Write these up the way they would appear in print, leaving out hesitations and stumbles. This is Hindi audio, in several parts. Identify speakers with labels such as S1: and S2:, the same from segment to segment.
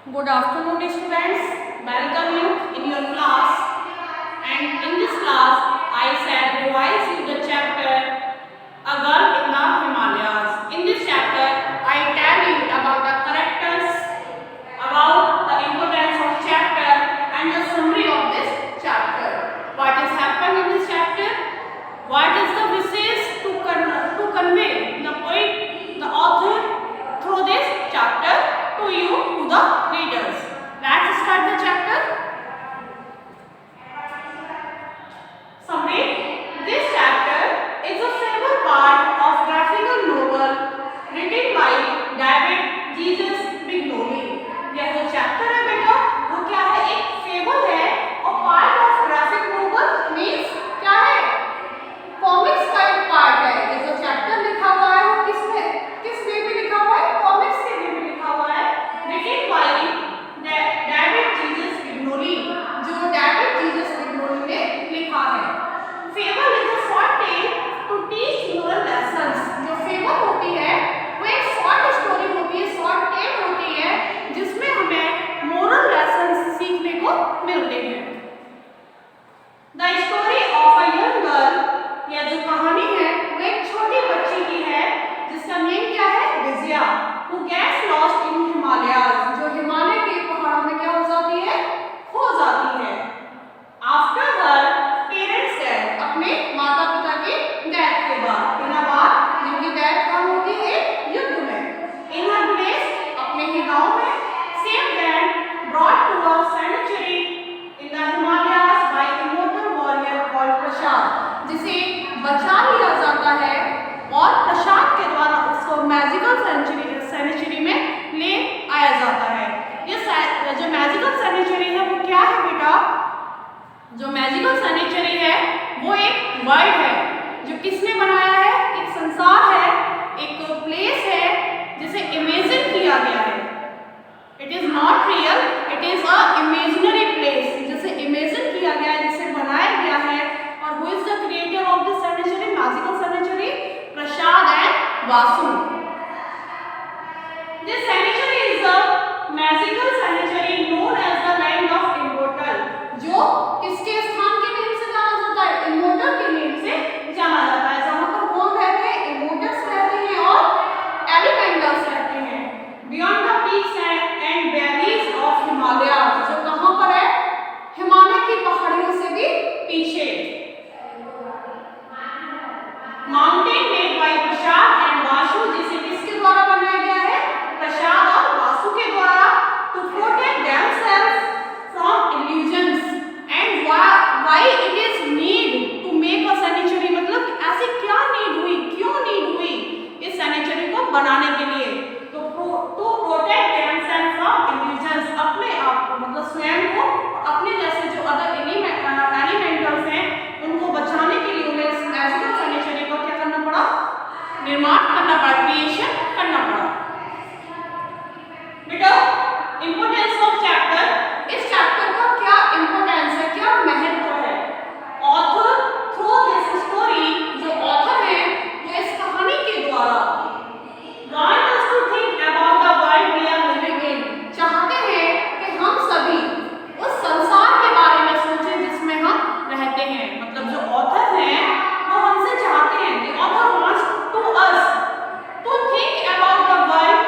S1: Good afternoon, students. Welcome you in your class. And in this class, I shall revise you the chapter A Girl in the Himalayas. In this chapter, I tell you about the characters, about the importance of chapter, and the summary of this chapter. What has happened in this chapter? What is the message to convey the poet, the author, through this chapter to you, to the readers. Let's start the chapter. Summary. This chapter is a fable part of graphical novel written by David Jesus Bignoli. यह जो चैप्टर है बेटा वो क्या है? एक फेबल है और part of graphic novel means क्या है? कॉमिक्स का एक पार्ट है। ये जो चैप्टर लिखा हुआ है वो किस वे में लिखा हुआ है? कॉमिक्स के वे में लिखा हुआ है। Written by David Jesus Bignoli, जो डेविड जीसस बिग्नोली ने लिखा है। Fable is a short tale to teach moral lessons. जो फेबल होती है वो एक शॉर्ट स्टोरी होती है, शॉर्ट टेल होती है जिसमें हमें मोरल लेसन्स सीखने को मिलते हैं। The story of a young girl, यह जो कहानी है वो एक छोटी बच्ची की है जिसका नेम क्या है? Vijaya, who gets lost in Himalayas, जो हिमालय के पहाड़ों में क्या हो जाती है? खो जाती है। After her parents' death, अपने माता पिता की डेथ के बाद, जिनकी डेथ कहाँ होती है? युद्ध में। In her place, अपने ही गांव में, saved and brought to a sanctuary in the Himalayas by immortal warrior called प्रसाद, जिसे बचा लिया जाता है और प्रसाद के द्वारा उसको मैजिकल सैनिचुरी में ले आया जाता है। ये जो मैजिकल सैनिचुरी है वो क्या है बेटा? जो मैजिकल सैनिचुरी है वो एक वर्ल्ड है जो किसने बनाया है? एक संसार है, एक प्लेस है जिसे इमेजिन किया गया है। It is not real, it is a imaginary place, जिसे इमेजिन किया गया है, जिसे बनाया गया है। और who is the creator of this sanctuary, magical sanctuary? Prasad and Vasu. This sanctuary is a magical sanctuary known as the land of immortal, जो किसके स्थान के नाम से जाना जाता है? इमोर्टल के नाम से जाना जाता है, जहाँ पर कौन रहते हैं? इमोर्टल्स रहते हैं और एलिमेंटल्स रहते हैं। Beyond the peaks and valleys of Himalayas, जो कहाँ पर है? हिमालय की पहाड़ियों से भी पीछे। Mountain made by Prasad and Vasu, जिसे किसके द्वारा बनाया गया है? प्रसाद और वासु के द्वारा। To protect themselves from illusions and why it is need to make a sanctuary, मतलब ऐसी क्या नीड हुई, क्यों नीड हुई इस सैनिचुरी को बनाने के लिए? तो to protect themselves from illusions, अपने आप को मतलब स्वयं को, अपने जैसे जो अदर एलिमेंटल्स हैं उनको बचाने के लिए उन्हें इस मैजिकल सैनिचुरी को क्या करना पड़ा? निर्माण करना पड़ा, क्रिएशन करना पड़ा। बेटा इंपोर्टेंस ऑफ चैप्टर, इस चैप्टर का क्या इंपोर्टेंस है, क्या महत्व है? ऑथर थ्रू दिस स्टोरी, जो ऑथर है वो इस कहानी के द्वारा want us to think about the world we are living in, चाहते हैं कि हम सभी उस संसार के बारे में सोचें जिसमें हम रहते हैं। मतलब जो ऑथर हैं वो हमसे चाहते हैं कि author wants to us to think about the world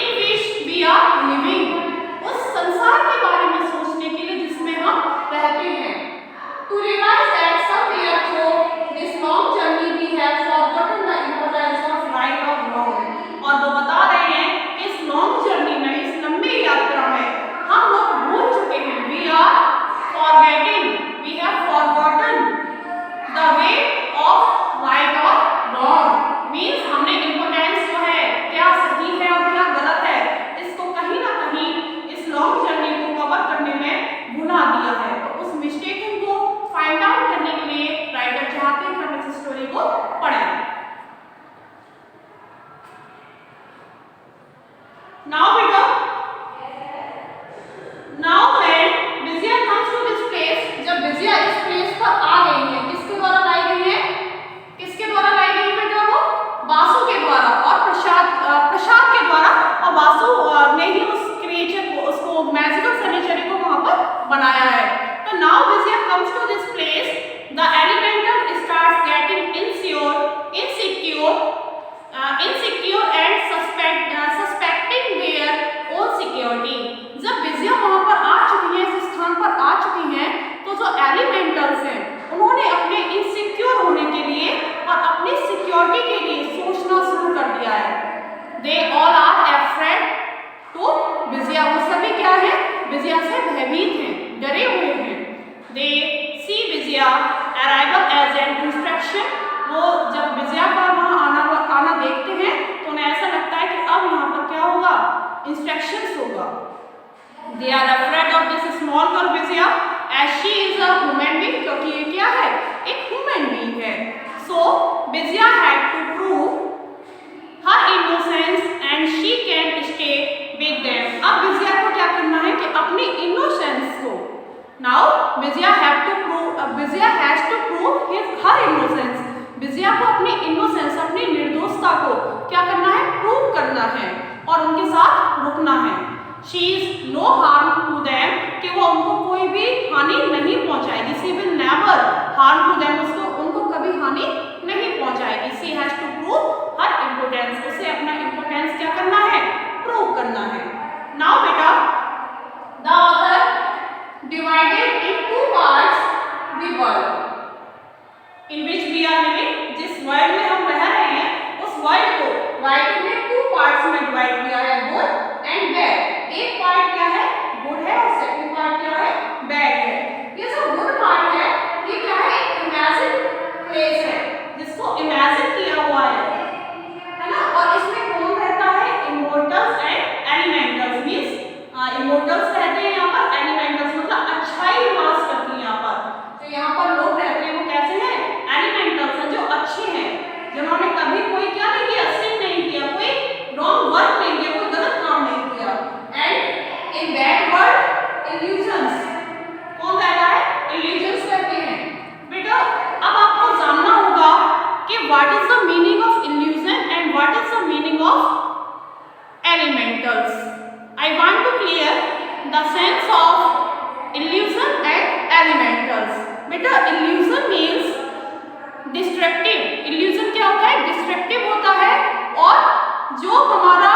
S1: in which we are living, उस संसार के बारे में सोचने के लिए जिसमें हम रहते हैं। To realize that somewhere through this long journey we have forgotten the importance of right or wrong, और वो बता रहे हैं इस लॉन्ग जर्नी में, इस लंबी यात्रा में हम लोग भूल चुके हैं। We are forgetting, we have forgotten the way of right or wrong, means हमने इम्पोर्टेंस जो है, क्या सही है और क्या गलत है, इसको कहीं ना कहीं इस लॉन्ग जर्नी को कवर करने में भुला दिया है। तो उस मिस्टेक को फाइंड आउट करने के लिए राइटर चाहते हैं कि हम इस स्टोरी को पढ़ें। Now बेटा, now when Vijaya comes to this place, जब विजया इस प्लेस पर आ गई है, किसके द्वारा लाई गई है? किसके द्वारा लाई गई बेटा? वो वासु के द्वारा और प्रसाद के द्वारा, और वासु ने ही उस क्रिएचर को, उसको They are afraid of this small girl Vijaya as she is a human being, क्योंकि ये क्या है, एक human being है. So Vijaya had to prove her innocence and she can stay with them. अब Vijaya को क्या करना है कि अपनी innocence को, now Vijaya has to prove her innocence. Vijaya को अपनी innocence, अपनी निर्दोषता को क्या करना है, prove करना है और उनके साथ रुकना है. She is no harm to them, कि वो उनको कोई भी हानि नहीं पहुंचाएगी. She will never harm to them, उनको कभी हानि नहीं पहुंचाएगी. She has to prove her impotence, उसे अपना impotence क्या करना है, prove करना है. Now बेटा, the author divided in two parts the world in which we are living. जिस वर्ल्ड में हम रह रहे हैं उस वर्ल्ड को राइटर ने टू पार्ट्स में डिवाइड किया है, गुड एंड बैड. एक पार्ट क्या है, गुड है और सेकंड पार्ट क्या है, बैड है. ये जो गुड पार्ट है ये क्या है, इमेजिन प्लेस है जिसको इमेजिन किया हुआ है ना. और इसमें कौन रहता है, immortals and elementals. Means immortals रहते हैं यहाँ पर, एलिमेंटल्स मतलब अच्छाई निवास करती है यहाँ पर. तो यहाँ पर लोग रहते हैं वो कैसे हैं, एलिमेंटल्स हैं, जो अच्छे हैं, जिन्होंने कभी कोई क्या नहीं किया, सिन नहीं किया, कोई रॉन्ग वर्क नहीं किया, कोई गलत काम नहीं किया. And in that world illusions, कौन रहता है, इल्यूजन्स रहते हैं. बेटा अब आपको जानना होगा कि what is the meaning of illusion and what is the meaning of elementals. I want to clear the sense of illusion and elementals. बेटा illusion means destructive. illusion क्या होता है, destructive होता है. और जो हमारा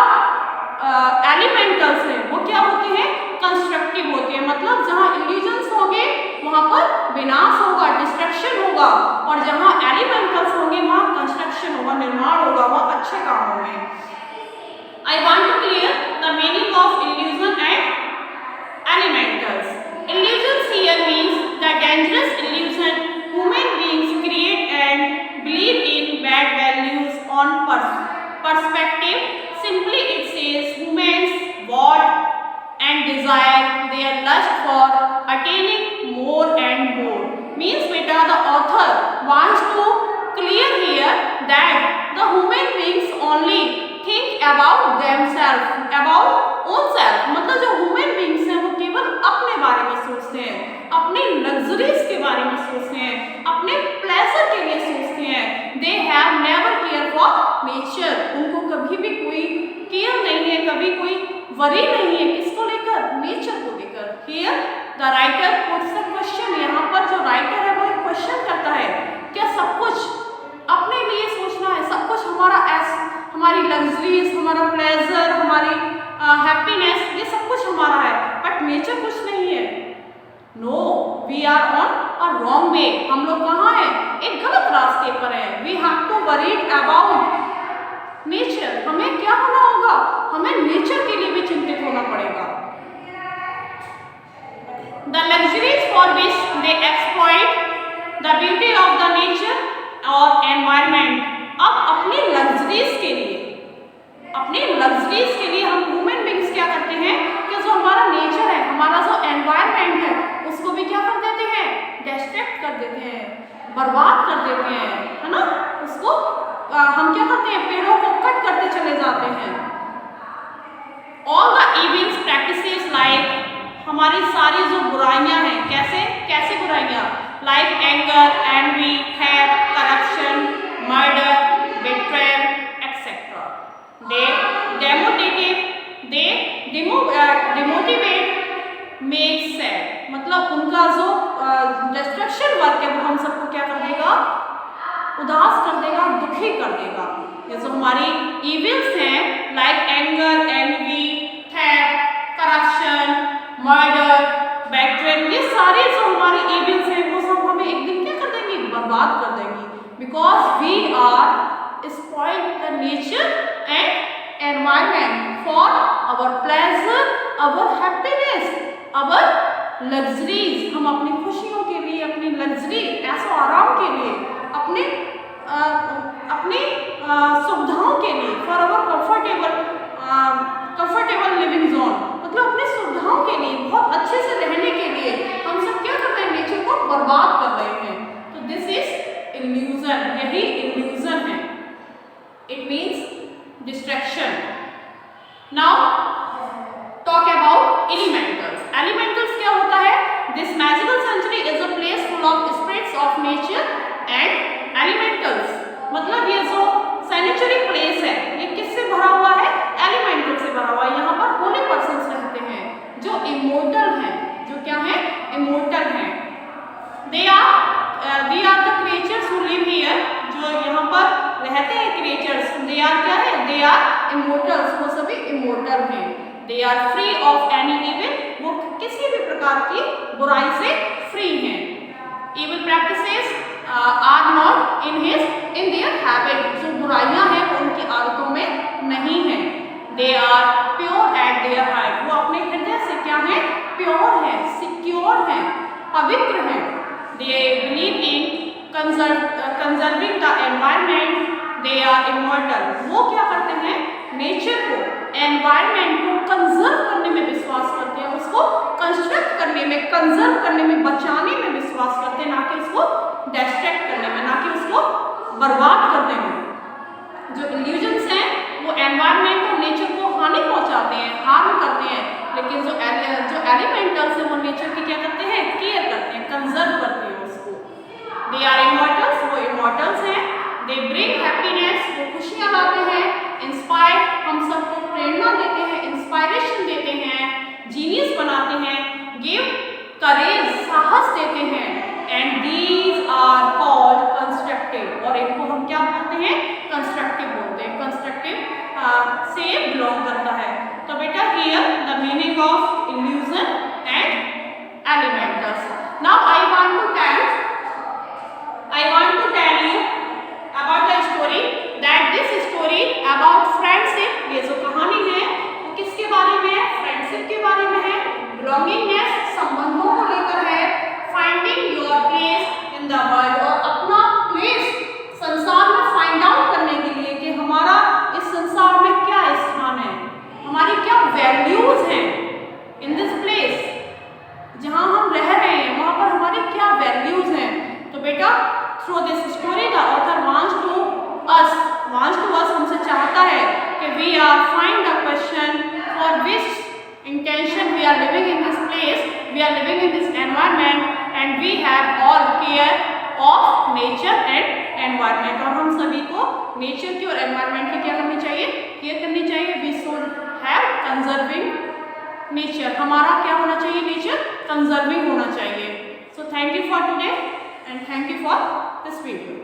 S1: elementals है वो क्या होते हैं, constructive होते हैं. मतलब जहाँ illusions होंगे वहाँ पर विनाश होगा, destruction होगा, और जहाँ elementals होंगे वहाँ construction होगा, निर्माण होगा, वहाँ अच्छे काम होंगे. I want to clear the meaning of illusion and elementals. Illusions here means the dangerous illusion human beings create and believe in bad values on perspective. Simply it says humans want and desire their lust for attaining more and more. Means beta the author wants to clear here that the human beings only think about themselves, about own self. मतलब जो ह्यूमन बींग्स हैं वो केवल अपने बारे में सोचते हैं, अपने लग्जरीज के बारे में सोचते हैं, अपने प्लेजर के लिए सोचते हैं. They have never care for nature. उनको कभी भी कोई केयर नहीं है, कभी कोई वरी नहीं है, किसको लेकर, नेचर को लेकर. Here the writer puts a question. यहाँ पर जो राइटर है वो एक क्वेश्चन करता है, क्या सब कुछ अपने लिए सोचना है, सब कुछ हमारी लग्जरीज, हमारा प्लेजर, हमारी हैप्पीनेस, ये सब कुछ हमारा है, बट नेचर कुछ नहीं है. No, we are on a wrong way. हम लोग कहाँ हैं, एक गलत रास्ते पर हैं. We have to worried about nature. हमें क्या होना होगा, हमें नेचर के लिए भी चिंतित होना पड़ेगा. The luxuries for which they exploit the beauty of the nature और एनवायरमेंट. अब अपनी लग्जरीज के लिए हम ह्यूमन बींग्स क्या करते हैं कि जो हमारा नेचर है, हमारा जो एनवायरनमेंट है, उसको भी क्या कर देते हैं, डिस्ट्रैक्ट कर देते हैं, बर्बाद कर देते हैं, है ना. उसको हम क्या करते हैं, पेड़ों को कट करते चले जाते हैं. All the evils practices like, हमारी सारी जो बुराइयां हैं, कैसे बुराइयां, like anger, envy, theft, corruption, murder, betrayal, etc. They demotivate, make sad. मतलब उनका जो डिस्ट्रक्शन वर्क है वो हम सबको क्या कर देगा, उदास कर देगा, दुखी कर देगा. ये जो हमारी इविल्स हैं, like anger, envy, theft, corruption, murder, betrayal, ये सारे जो हमारी इविल्स हैं वो सब हमें एक दिन क्या कर देंगी, बर्बाद कर देंगी. Because we are spoil the nature and environment for our pleasure, our happiness, our luxuries. हम अपनी खुशियों के लिए, अपनी लग्जरी, ऐसा आराम के लिए, अपनी सुविधाओं के लिए, for our comfortable living zone, मतलब अपनी सुविधाओं के लिए, एलिमेंटल्स। एलिमेंटल्स क्या होता है? This magical century is a place full of spirits of nature and elementals. मतलब ये जो सेंचुरी प्लेस है ये किससे भरा हुआ है? एलिमेंटल से भरा हुआ है। यहाँ पर होली पर्सन्स रहते हैं जो इमोर्टल हैं, जो क्या है? इमोर्टल हैं। They are the creatures who live here, जो यहाँ पर रहते हैं क्रिएचर्स, दे आर क्या है? दे आर इमोर्टल्स, वो सभी इमोर्टल हैं। They are free of any evil, वो किसी भी प्रकार की बुराई से फ्री हैं। Evil practices are not in their habit, जो बुराइयां हैं वो उनकी आदतों में नहीं है। They are pure at their heart, वो अपने हृदय से क्या है? प्योर है, सिक्योर है, पवित्र है। They believe in conserving the environment, they are immortal, वो क्या करते हैं? नेचर को, एनवायरनमेंट को कंजर्व करने में विश्वास करते हैं, उसको कंस्ट्रक्ट करने में, कंजर्व करने में, बचाने में विश्वास करते हैं, ना कि उसको डिस्ट्रैक्ट करने में, ना कि उसको बर्बाद करने में। जो इल्यूजन्स हैं वो एनवायरनमेंट और नेचर को हानि पहुंचाते हैं, हार्म करते हैं, लेकिन जो एलिमेंटल्स हैं वो नेचर की क्या करते हैं? केयर करते हैं, कंजर्व करते हैं उसको। दे आर इमॉर्टल्स, वो इमॉर्टल्स हैं। दे ब्रिंग हैप्पीनेस, वो खुशियाँ लाते हैं। इंस्पायर, हम सबको प्रेरणा देते हैं, इंस्पायरेशन देते हैं, जीनियस बनाते हैं। गिव करेज, साहस देते हैं। And these are called constructive, और इनको हम क्या बोलते हैं? कंस्ट्रक्टिव बोलते हैं। कंस्ट्रक्टिव से बिलोंग करता है। तो बेटा here the meaning of illusion and elementals. Now I want to tell you about the story, that this story about friendship, ये जो कहानी है वो किसके बारे में है? फ्रेंडशिप के बारे में है। बिलोंगिंगनेस, संबंधों को लेकर है। Finding your place in the world, और अपना प्लेस संसार में फाइंड आउट करने के लिए कि हमारा इस संसार में क्या स्थान है, हमारी क्या वैल्यूज हैं इन दिस प्लेस, जहां हम रह रहे हैं वहां पर हमारी क्या वैल्यूज हैं। तो बेटा through this story the author wants to us, हमसे चाहता है कि we are find the question for which intention we are living in this place, we are living in this environment, and we have all care of nature and environment. और हम सभी को नेचर की और एनवायरनमेंट की क्या करनी चाहिए? केयर करनी चाहिए। We should have conserving nature, हमारा क्या होना चाहिए? नेचर कंजर्विंग होना चाहिए। So thank you for today and thank you for this video.